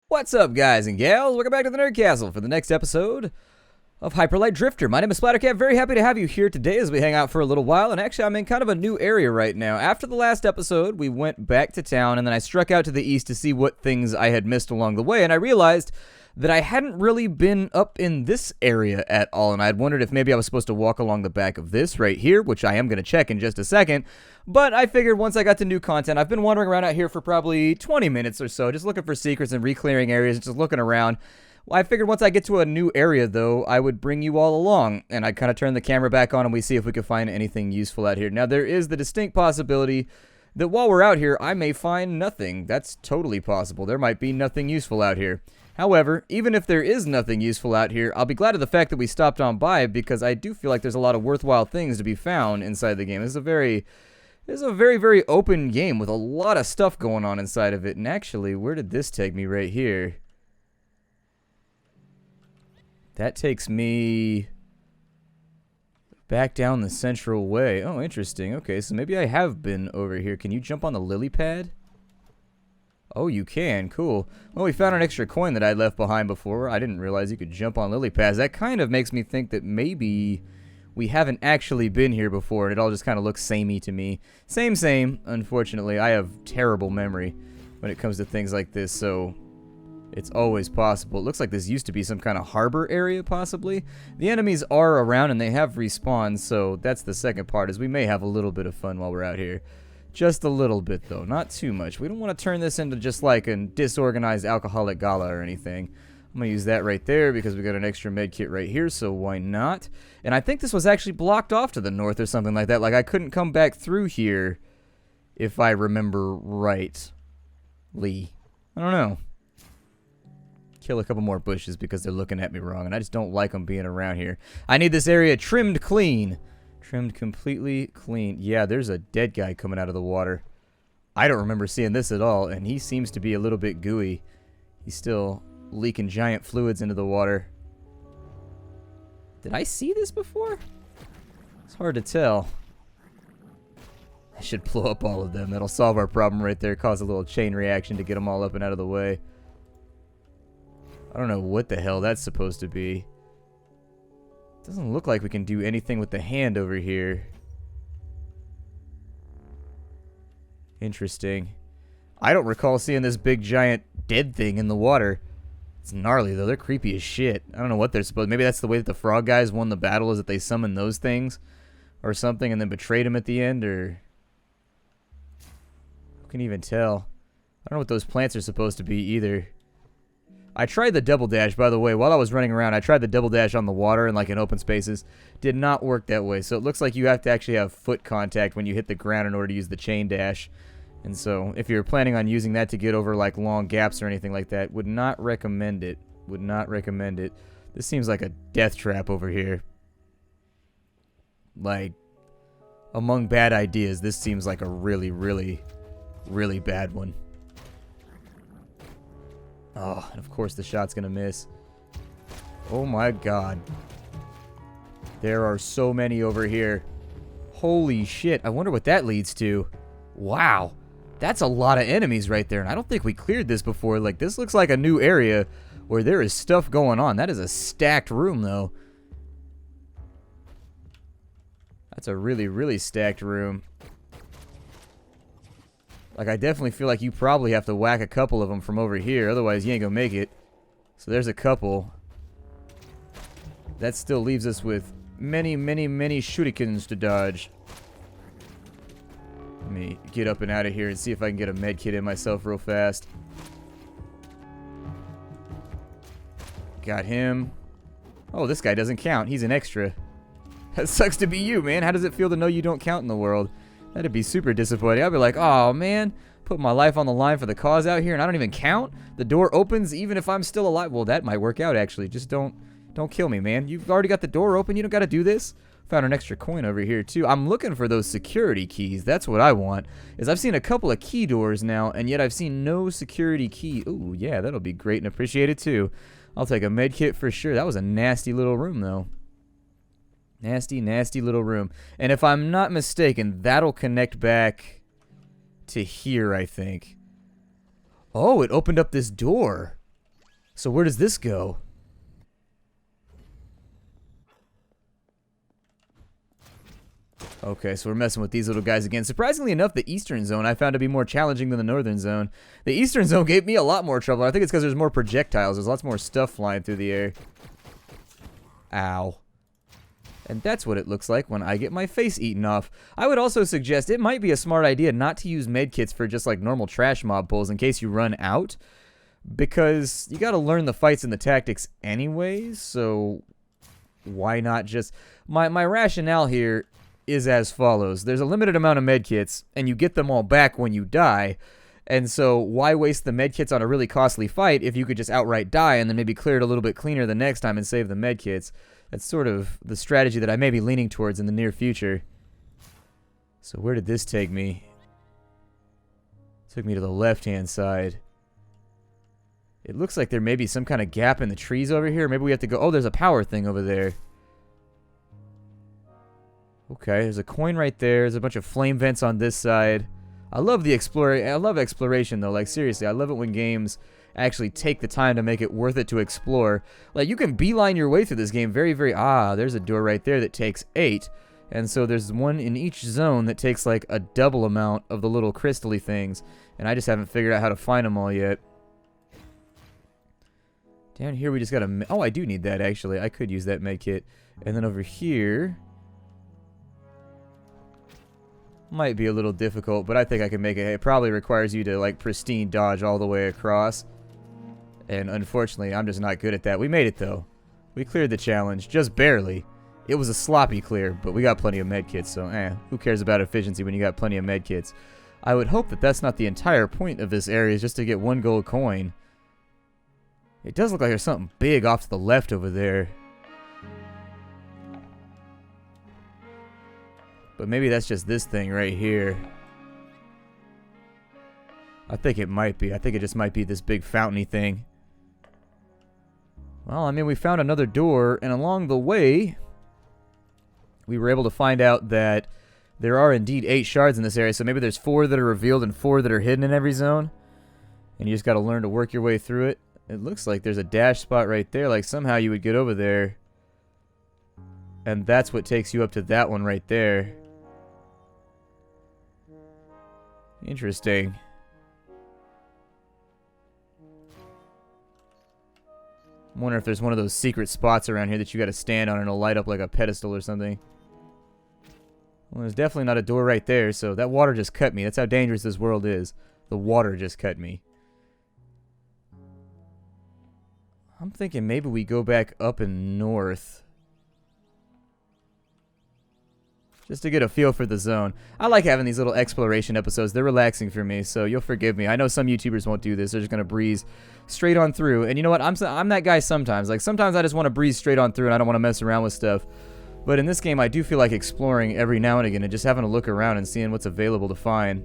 What's up, guys and gals? Welcome back to the Nerd Castle for the next episode of Hyperlight Drifter. My name is Splattercat. Very happy to have you here today as we hang out for a little while. And actually, I'm in kind of a new area right now. After the last episode, we went back to town, and then I struck out to the east to see what things I had missed along the way. And I realized that I hadn't really been up in this area at all, and I had wondered if maybe I was supposed to walk along the back of this right here, which I am going to check in just a second, but I figured once I got to new content, I've been wandering around out here for probably 20 minutes or so, just looking for secrets and re-clearing areas, and just looking around. Well, I figured once I get to a new area, though, I would bring you all along, and I'd kind of turn the camera back on and we see if we could find anything useful out here. Now, there is the distinct possibility that while we're out here, I may find nothing. That's totally possible. There might be nothing useful out here. However, even if there is nothing useful out here, I'll be glad of the fact that we stopped on by because I do feel like there's a lot of worthwhile things to be found inside the game. This is a very, very open game with a lot of stuff going on inside of it. And actually, where did this take me right here? That takes me back down the central way. Oh, interesting. Okay, so maybe I have been over here. Can you jump on the lily pad? Oh, you can. Cool. Well, we found an extra coin that I left behind before. I didn't realize you could jump on lily pads. That kind of makes me think that maybe we haven't actually been here before, and it all just kind of looks samey to me. Same. Unfortunately, I have terrible memory when it comes to things like this, so it's always possible. It looks like this used to be some kind of harbor area, possibly. The enemies are around, and they have respawned, so that's the second part, is we may have a little bit of fun while we're out here. Just a little bit, though. Not too much. We don't want to turn this into just like a disorganized alcoholic gala or anything. I'm going to use that right there because we got an extra med kit right here, so why not? And I think this was actually blocked off to the north or something like that. Like, I couldn't come back through here if I remember right. I don't know. Kill a couple more bushes because they're looking at me wrong, and I just don't like them being around here. I need this area trimmed clean. Trimmed completely clean. Yeah, there's a dead guy coming out of the water. I don't remember seeing this at all, and he seems to be a little bit gooey. He's still leaking giant fluids into the water. Did I see this before? It's hard to tell. I should blow up all of them. That'll solve our problem right there. Cause a little chain reaction to get them all up and out of the way. I don't know what the hell that's supposed to be. Doesn't look like we can do anything with the hand over here. Interesting. I don't recall seeing this big giant dead thing in the water. It's gnarly though. They're creepy as shit. I don't know what they're supposed. Maybe that's the way that the frog guys won the battle, is that they summoned those things or something and then betrayed him at the end, or who can even tell? I don't know what those plants are supposed to be either. I tried the double dash, by the way, while I was running around. I tried the double dash on the water and like in open spaces. Did not work that way. So it looks like you have to actually have foot contact when you hit the ground in order to use the chain dash. And so if you're planning on using that to get over like long gaps or anything like that, would not recommend it. Would not recommend it. This seems like a death trap over here. Like, among bad ideas, this seems like a really bad one. Oh, and of course the shot's gonna miss. Oh my god. There are so many over here. Holy shit. I wonder what that leads to. Wow. That's a lot of enemies right there, and I don't think we cleared this before. Like, this looks like a new area where there is stuff going on. That is a stacked room, though. That's a really stacked room. Like, I definitely feel like you probably have to whack a couple of them from over here. Otherwise, you ain't gonna make it. So there's a couple. That still leaves us with many shurikens to dodge. Let me get up and out of here and see if I can get a med kit in myself real fast. Got him. Oh, this guy doesn't count. He's an extra. That sucks to be you, man. How does it feel to know you don't count in the world? That'd be super disappointing. I'd be like, oh man, put my life on the line for the cause out here and I don't even count? The door opens even if I'm still alive. Well, that might work out actually. Just don't kill me, man. You've already got the door open. You don't got to do this. Found an extra coin over here too. I'm looking for those security keys. That's what I want. Is I've seen a couple of key doors now, and yet I've seen no security key. Ooh, yeah, that'll be great and appreciated too. I'll take a med kit for sure. That was a nasty little room though. Nasty little room. And if I'm not mistaken, that'll connect back to here, I think. Oh, it opened up this door. So where does this go? Okay, so we're messing with these little guys again. Surprisingly enough, the eastern zone I found to be more challenging than the northern zone. The eastern zone gave me a lot more trouble. I think it's because there's more projectiles. There's lots more stuff flying through the air. Ow. And that's what it looks like when I get my face eaten off. I would also suggest it might be a smart idea not to use medkits for just like normal trash mob pulls in case you run out. Because you gotta learn the fights and the tactics anyways, so why not just... My rationale here is as follows. There's a limited amount of medkits, and you get them all back when you die. And so why waste the medkits on a really costly fight if you could just outright die and then maybe clear it a little bit cleaner the next time and save the medkits? That's sort of the strategy that I may be leaning towards in the near future. So where did this take me? It took me to the left-hand side. It looks like there may be some kind of gap in the trees over here. Maybe we have to go... Oh, there's a power thing over there. Okay, there's a coin right there. There's a bunch of flame vents on this side. I love the exploration, though. Like, seriously, I love it when games actually take the time to make it worth it to explore. Like, you can beeline your way through this game very, very... Ah, there's a door right there that takes 8. And so there's one in each zone that takes, like, a double amount of the little crystally things. And I just haven't figured out how to find them all yet. Down here, we just got a... Oh, I do need that, actually. I could use that med kit. And then over here... Might be a little difficult, but I think I can make it. It probably requires you to, like, pristine dodge all the way across. And unfortunately, I'm just not good at that. We made it, though. We cleared the challenge. Just barely. It was a sloppy clear, but we got plenty of medkits, so who cares about efficiency when you got plenty of medkits? I would hope that that's not the entire point of this area, is just to get 1 gold coin. It does look like there's something big off to the left over there. But maybe that's just this thing right here. I think it might be. I think it just might be this big fountainy thing. Well, I mean, we found another door, and along the way, we were able to find out that there are indeed 8 shards in this area, so maybe there's 4 that are revealed and 4 that are hidden in every zone. And you just got to learn to work your way through it. It looks like there's a dash spot right there, like somehow you would get over there. And that's what takes you up to that one right there. Interesting. I wonder if there's one of those secret spots around here that you gotta stand on and it'll light up like a pedestal or something. Well, there's definitely not a door right there, so that water just cut me. That's how dangerous this world is. The water just cut me. I'm thinking maybe we go back up and north. Just to get a feel for the zone. I like having these little exploration episodes. They're relaxing for me, so you'll forgive me. I know some YouTubers won't do this. They're just going to breeze straight on through. And you know what? I'm that guy sometimes. Like, sometimes I just want to breeze straight on through and I don't want to mess around with stuff. But in this game, I do feel like exploring every now and again and just having a look around and seeing what's available to find.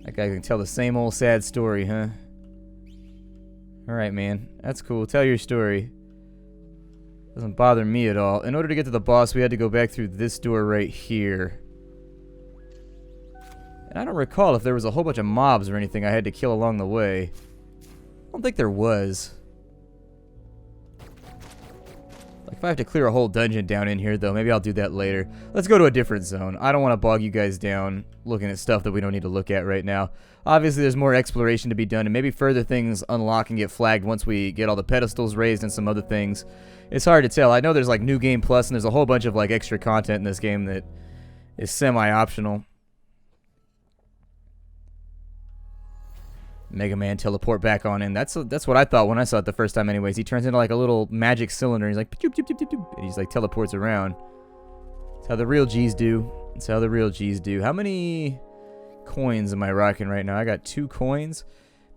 That guy can tell the same old sad story, huh? Alright, man. That's cool. Tell your story. Doesn't bother me at all. In order to get to the boss, we had to go back through this door right here. And I don't recall if there was a whole bunch of mobs or anything I had to kill along the way. I don't think there was. Like, if I have to clear a whole dungeon down in here, though, maybe I'll do that later. Let's go to a different zone. I don't want to bog you guys down looking at stuff that we don't need to look at right now. Obviously, there's more exploration to be done, and maybe further things unlock and get flagged once we get all the pedestals raised and some other things. It's hard to tell. I know there's, like, New Game Plus, and there's a whole bunch of, like, extra content in this game that is semi-optional. Mega Man teleport back on in. That's what I thought when I saw it the first time anyways. He turns into like a little magic cylinder. He's like, and he's like teleports around. That's how the real G's do. That's how the real G's do. How many coins am I rocking right now? I got 2 coins.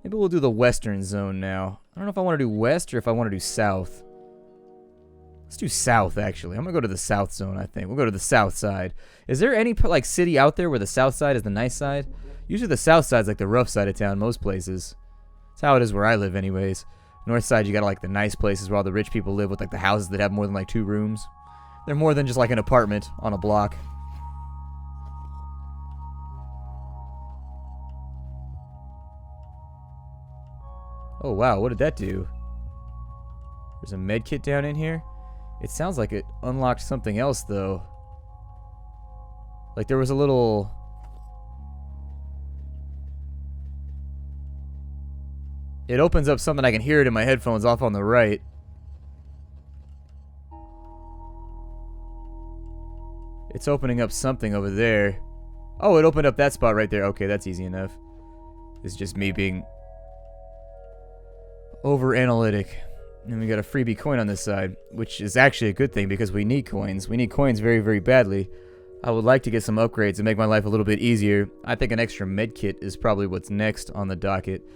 Maybe we'll do the western zone now. I don't know if I want to do west or if I want to do south. Let's do south, actually. I'm going to go to the south zone, I think. We'll go to the south side. Is there any like city out there where the south side is the nice side? Usually the south side's like the rough side of town most places. That's how it is where I live anyways. North side, you got like the nice places where all the rich people live with like the houses that have more than like 2 rooms. They're more than just like an apartment on a block. Oh, wow. What did that do? There's a med kit down in here. It sounds like it unlocked something else, though. Like there was a little... It opens up something. I can hear it in my headphones off on the right. It's opening up something over there. Oh, it opened up that spot right there. Okay, that's easy enough. It's just me being over-analytic. And we got a freebie coin on this side, which is actually a good thing because we need coins. We need coins very, very badly. I would like to get some upgrades and make my life a little bit easier. I think an extra med kit is probably what's next on the docket.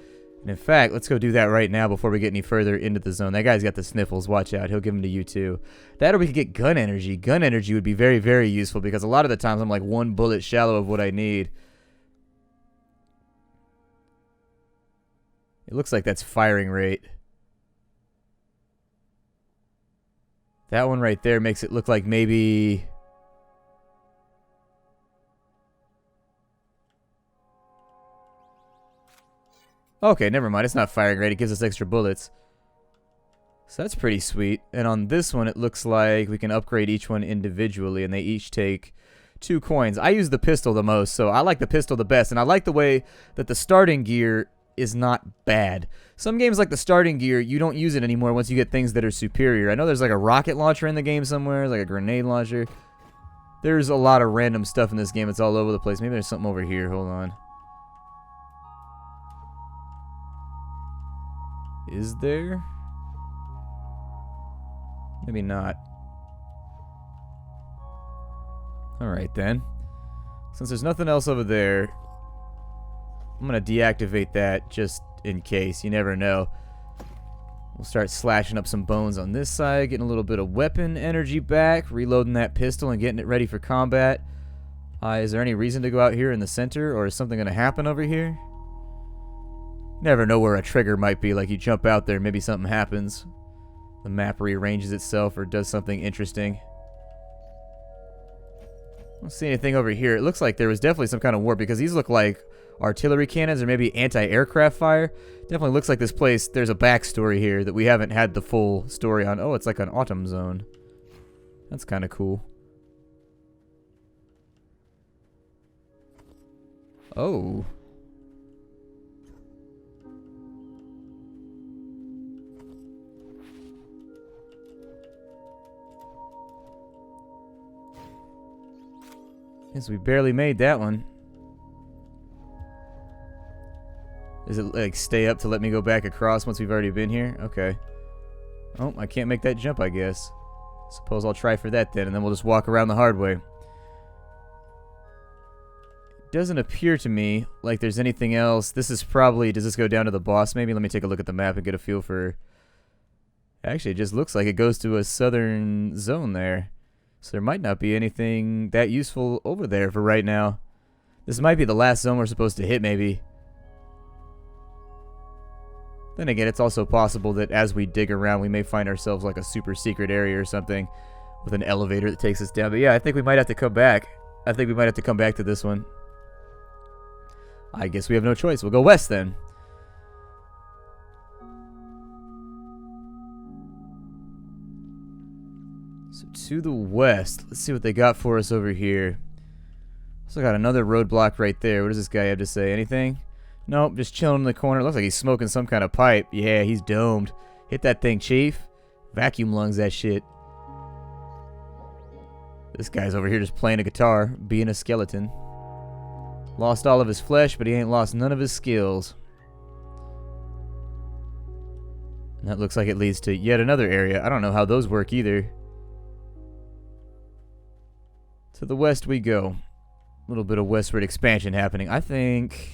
And in fact, let's go do that right now before we get any further into the zone. That guy's got the sniffles. Watch out. He'll give them to you too. That or we could get gun energy. Gun energy would be very, very useful because a lot of the times I'm like one bullet shallow of what I need. It looks like that's firing rate. That one right there makes it look like maybe... Okay, never mind. It's not firing rate. It gives us extra bullets. So that's pretty sweet. And on this one, it looks like we can upgrade each one individually, and they each take 2 coins. I use the pistol the most, so I like the pistol the best. And I like the way that the starting gear is not bad. Some games like the starting gear, you don't use it anymore once you get things that are superior. I know there's like a rocket launcher in the game somewhere, like a grenade launcher. There's a lot of random stuff in this game. It's all over the place. Maybe there's something over here. Hold on. Is there? Maybe not. Alright then. Since there's nothing else over there, I'm going to deactivate that just in case. You never know. We'll start slashing up some bones on this side, getting a little bit of weapon energy back, reloading that pistol and getting it ready for combat. Is there any reason to go out here in the center, or is something going to happen over here? Never know where a trigger might be. Like you jump out there, maybe something happens. The map rearranges itself or does something interesting. I don't see anything over here. It looks like there was definitely some kind of war because these look like artillery cannons or maybe anti-aircraft fire. Definitely looks like this place, there's a backstory here that we haven't had the full story on. Oh, it's like an autumn zone. That's kind of cool. Oh. Guess we barely made that one. Does it like stay up to let me go back across once we've already been here? Okay. Oh, I can't make that jump, I guess. Suppose I'll try for that then, and then we'll just walk around the hard way. It doesn't appear to me like there's anything else. This is probably... Does this go down to the boss maybe? Let me take a look at the map and get a feel for... Actually, it just looks like it goes to a southern zone there. So there might not be anything that useful over there for right now. This might be the last zone we're supposed to hit, maybe. Then again, it's also possible that as we dig around, we may find ourselves like a super secret area or something with an elevator that takes us down. But yeah, I think we might have to come back. I think we might have to come back to this one. I guess we have no choice. We'll go west then. So to the west, let's see what they got for us over here. Also got another roadblock right there. What does this guy have to say? Anything? Nope, just chilling in the corner. Looks like he's smoking some kind of pipe. Yeah, he's domed. Hit that thing, Chief. Vacuum lungs that shit. This guy's over here just playing a guitar, being a skeleton. Lost all of his flesh, but he ain't lost none of his skills. And that looks like it leads to yet another area. I don't know how those work either. To the west we go. A little bit of westward expansion happening. I think...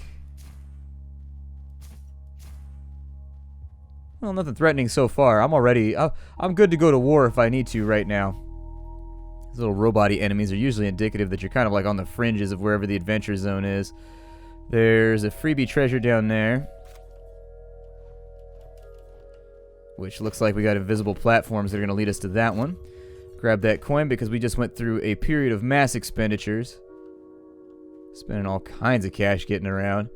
Well, nothing threatening so far. I'm already... I'm good to go to war if I need to right now. These little robot-y enemies are usually indicative that you're kind of like on the fringes of wherever the adventure zone is. There's a freebie treasure down there, which looks like we got invisible platforms that are going to lead us to that one. Grab that coin because we just went through a period of mass expenditures. Spending all kinds of cash getting around.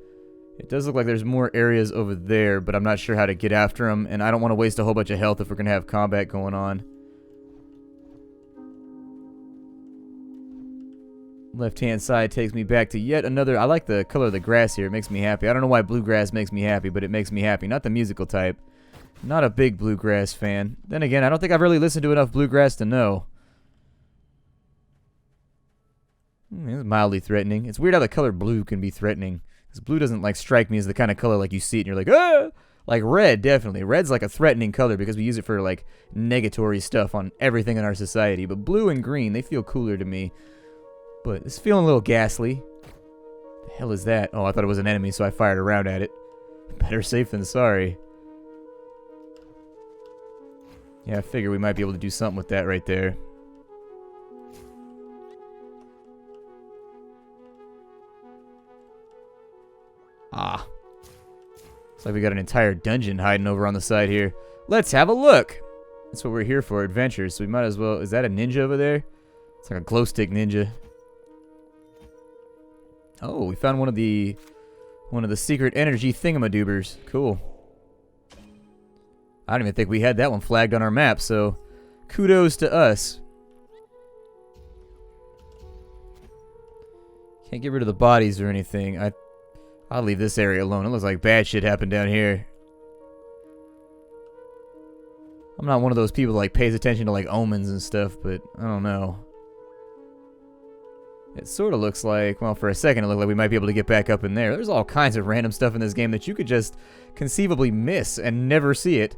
It does look like there's more areas over there, but I'm not sure how to get after them, and I don't want to waste a whole bunch of health if we're going to have combat going on. Left-hand side takes me back to yet another... I like the color of the grass here. It makes me happy. I don't know why bluegrass makes me happy, but it makes me happy. Not the musical type. Not a big bluegrass fan. Then again, I don't think I've really listened to enough bluegrass to know. It's mildly threatening. It's weird how the color blue can be threatening. Because blue doesn't like strike me as the kind of color like you see it and you're like, ah! Like red, definitely. Red's like a threatening color because we use it for like negatory stuff on everything in our society. But blue and green, they feel cooler to me. But it's feeling a little ghastly. The hell is that? Oh, I thought it was an enemy, so I fired a round at it. Better safe than sorry. Yeah, I figure we might be able to do something with that right there. Ah. Looks like we got an entire dungeon hiding over on the side here. Let's have a look. That's what we're here for, adventures. So we might as well... Is that a ninja over there? It's like a glow stick ninja. Oh, we found one of the secret energy thingamadoobers. Cool. I don't even think we had that one flagged on our map, so kudos to us. Can't get rid of the bodies or anything. I'll leave this area alone. It looks like bad shit happened down here. I'm not one of those people that like pays attention to like omens and stuff, but I don't know. It sort of looks like, well, for a second it looked like we might be able to get back up in there. There's all kinds of random stuff in this game that you could just conceivably miss and never see it.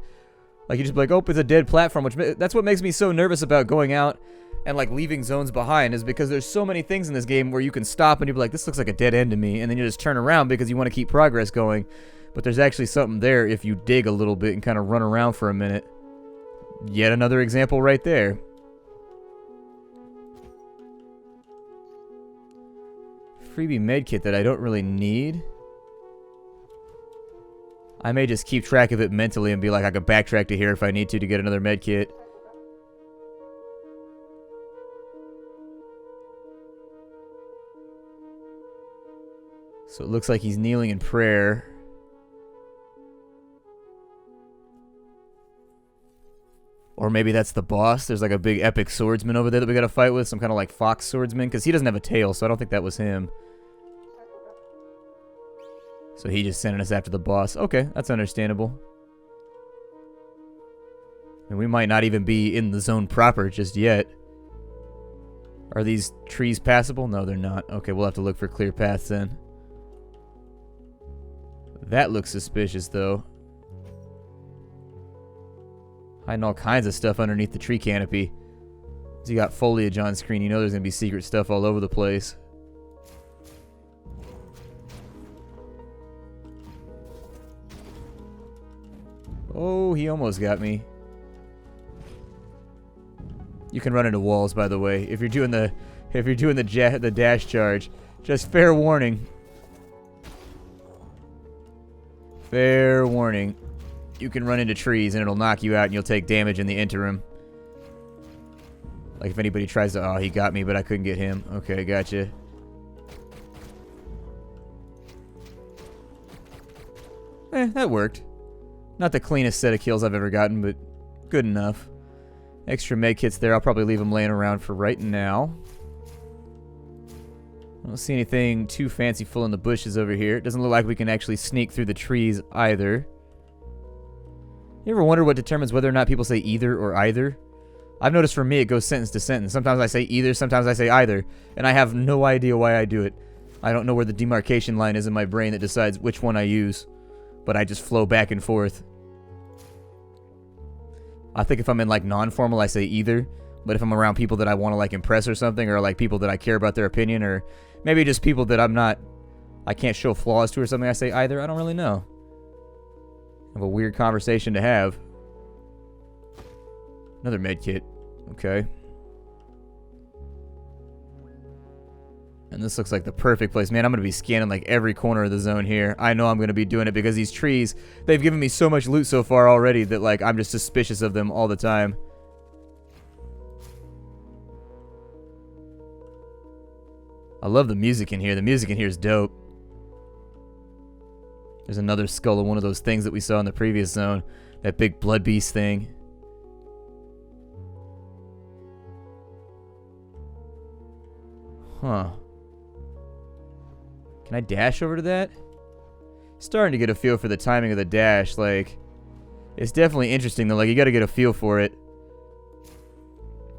Like you just be like, oh, it's a dead platform, which that's what makes me so nervous about going out and like leaving zones behind, is because there's so many things in this game where you can stop and you'll be like, this looks like a dead end to me, and then you just turn around because you want to keep progress going. But there's actually something there if you dig a little bit and kind of run around for a minute. Yet another example right there. Freebie medkit that I don't really need. I may just keep track of it mentally and be like, I could backtrack to here if I need to get another medkit. So it looks like he's kneeling in prayer. Or maybe that's the boss. There's like a big epic swordsman over there that we gotta fight with. Some kind of like fox swordsman. Because he doesn't have a tail, so I don't think that was him. So he just sending us after the boss. Okay, that's understandable. And we might not even be in the zone proper just yet. Are these trees passable? No, they're not. Okay, we'll have to look for clear paths then. That looks suspicious, though. Hiding all kinds of stuff underneath the tree canopy. So you got foliage on screen, you know there's going to be secret stuff all over the place. Oh, he almost got me. You can run into walls, by the way, if you're doing the dash charge. Just fair warning. Fair warning. You can run into trees and it'll knock you out and you'll take damage in the interim. Like if anybody tries to... Oh, he got me, but I couldn't get him. Okay, gotcha. That worked. Not the cleanest set of kills I've ever gotten, but good enough. Extra medkits there. I'll probably leave them laying around for right now. I don't see anything too fanciful in the bushes over here. It doesn't look like we can actually sneak through the trees either. You ever wonder what determines whether or not people say either or either? I've noticed for me it goes sentence to sentence. Sometimes I say either, sometimes I say either. And I have no idea why I do it. I don't know where the demarcation line is in my brain that decides which one I use. But I just flow back and forth. I think if I'm in like non-formal I say either. But if I'm around people that I want to like impress or something, or like people that I care about their opinion, or maybe just people that I can't show flaws to or something, I say either. I don't really know. Have a weird conversation to have. Another medkit. Okay. And this looks like the perfect place. Man, I'm going to be scanning like every corner of the zone here. I know I'm going to be doing it because these trees, they've given me so much loot so far already that like I'm just suspicious of them all the time. I love the music in here. The music in here is dope. There's another skull of one of those things that we saw in the previous zone. That big blood beast thing. Huh. Can I dash over to that? Starting to get a feel for the timing of the dash. Like, it's definitely interesting though. Like, you gotta get a feel for it.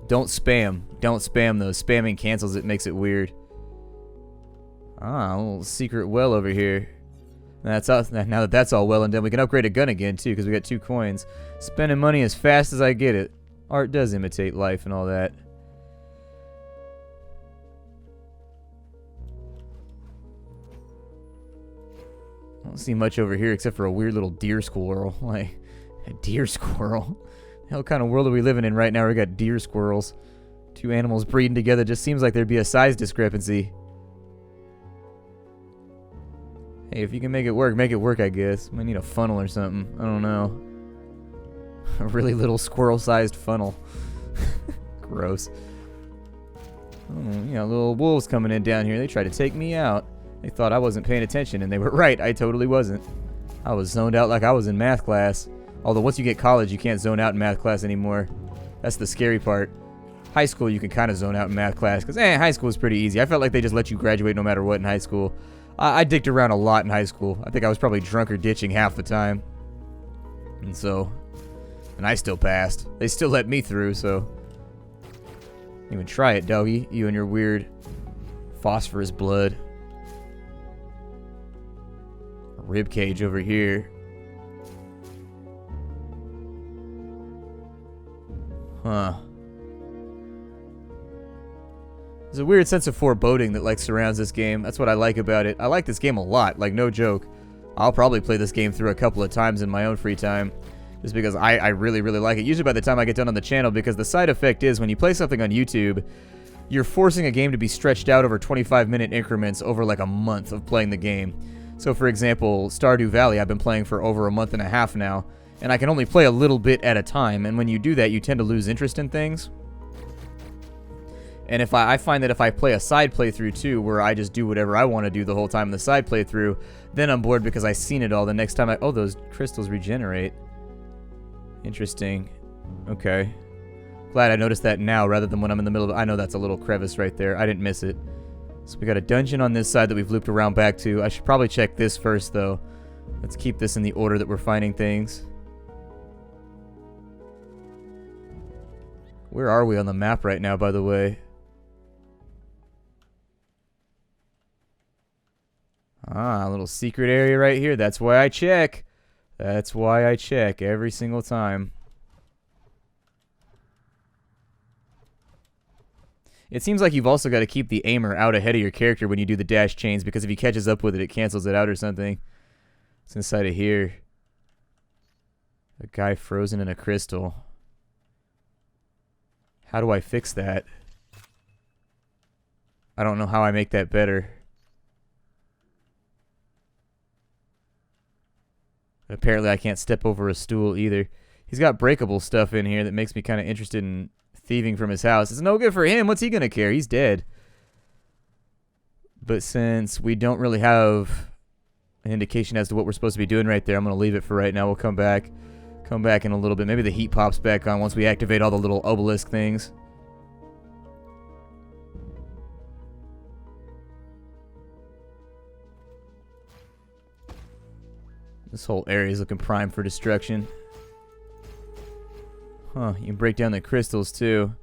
Don't spam. Don't spam though. Spamming cancels it, makes it weird. Ah, a little secret well over here. That's us. Now that that's all well and done, we can upgrade a gun again too, because we got 2 coins. Spending money as fast as I get it. Art does imitate life and all that. I don't see much over here except for a weird little deer squirrel. Like, a deer squirrel? What kind of world are we living in right now? We got deer squirrels. 2 animals breeding together. Just seems like there'd be a size discrepancy. Hey, if you can make it work, I guess. Might need a funnel or something. I don't know. A really little squirrel-sized funnel. Gross. Oh, yeah, little wolves coming in down here. They tried to take me out. They thought I wasn't paying attention, and they were right. I totally wasn't. I was zoned out like I was in math class. Although once you get college, you can't zone out in math class anymore. That's the scary part. High school, you can kind of zone out in math class, because high school is pretty easy. I felt like they just let you graduate no matter what in high school. I dicked around a lot in high school. I think I was probably drunk or ditching half the time. And I still passed. They still let me through, so. Even try it, doggy. You and your weird phosphorus blood. A rib cage over here. Huh. There's a weird sense of foreboding that like surrounds this game. That's what I like about it. I like this game a lot, like no joke. I'll probably play this game through a couple of times in my own free time. Just because I really, really like it. Usually by the time I get done on the channel, because the side effect is when you play something on YouTube, you're forcing a game to be stretched out over 25-minute increments over like a month of playing the game. So for example, Stardew Valley I've been playing for over a month and a half now, and I can only play a little bit at a time, and when you do that, you tend to lose interest in things. And if I find that if I play a side playthrough too, where I just do whatever I want to do the whole time in the side playthrough, then I'm bored because I've seen it all. The next time oh, those crystals regenerate. Interesting. Okay. Glad I noticed that now rather than when I'm in the middle of I know that's a little crevice right there. I didn't miss it. So we got a dungeon on this side that we've looped around back to. I should probably check this first though. Let's keep this in the order that we're finding things. Where are we on the map right now, by the way? Ah, a little secret area right here. That's why I check. That's why I check every single time. It seems like you've also got to keep the aimer out ahead of your character when you do the dash chains, because if he catches up with it, it cancels it out or something. It's inside of here. A guy frozen in a crystal. How do I fix that? I don't know how I make that better. Apparently I can't step over a stool either. He's got breakable stuff in here that makes me kind of interested in thieving from his house. It's no good for him. What's he going to care? He's dead. But since we don't really have an indication as to what we're supposed to be doing right there, I'm going to leave it for right now. We'll come back in a little bit. Maybe the heat pops back on once we activate all the little obelisk things. This whole area is looking prime for destruction. Huh, you can break down the crystals too.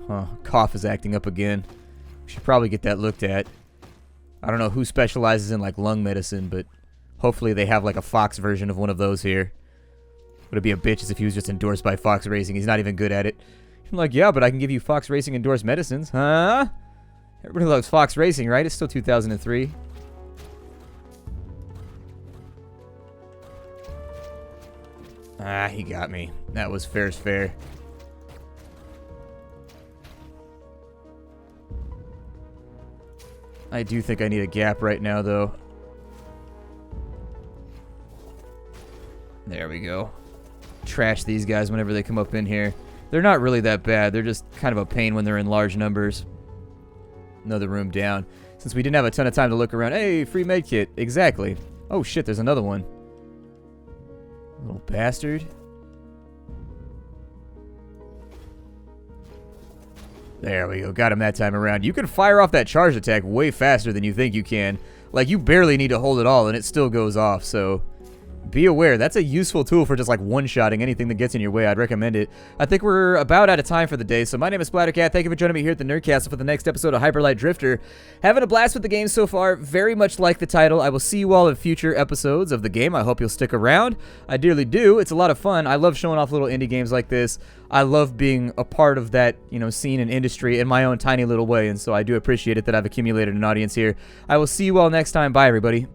Huh, cough is acting up again. We should probably get that looked at. I don't know who specializes in like lung medicine, but hopefully they have like a Fox version of one of those here. Would it be a bitch as if he was just endorsed by Fox Racing? He's not even good at it. I'm like, yeah, but I can give you Fox Racing endorsed medicines, huh? Everybody loves Fox Racing, right? It's still 2003. Ah, he got me. That was fair's fair. I do think I need a gap right now, though. There we go. Trash these guys whenever they come up in here. They're not really that bad. They're just kind of a pain when they're in large numbers. Another room down. Since we didn't have a ton of time to look around. Hey, free med kit. Exactly. Oh, shit, there's another one. Little bastard. There we go. Got him that time around. You can fire off that charge attack way faster than you think you can. Like, you barely need to hold it all, and it still goes off, so... Be aware, that's a useful tool for just like one-shotting anything that gets in your way. I'd recommend it. I think we're about out of time for the day, so my name is Splattercat. Thank you for joining me here at the Nerdcastle for the next episode of Hyperlight Drifter. Having a blast with the game so far, very much like the title. I will see you all in future episodes of the game. I hope you'll stick around. I dearly do. It's a lot of fun. I love showing off little indie games like this. I love being a part of that, you know, scene and industry in my own tiny little way, and so I do appreciate it that I've accumulated an audience here. I will see you all next time. Bye, everybody.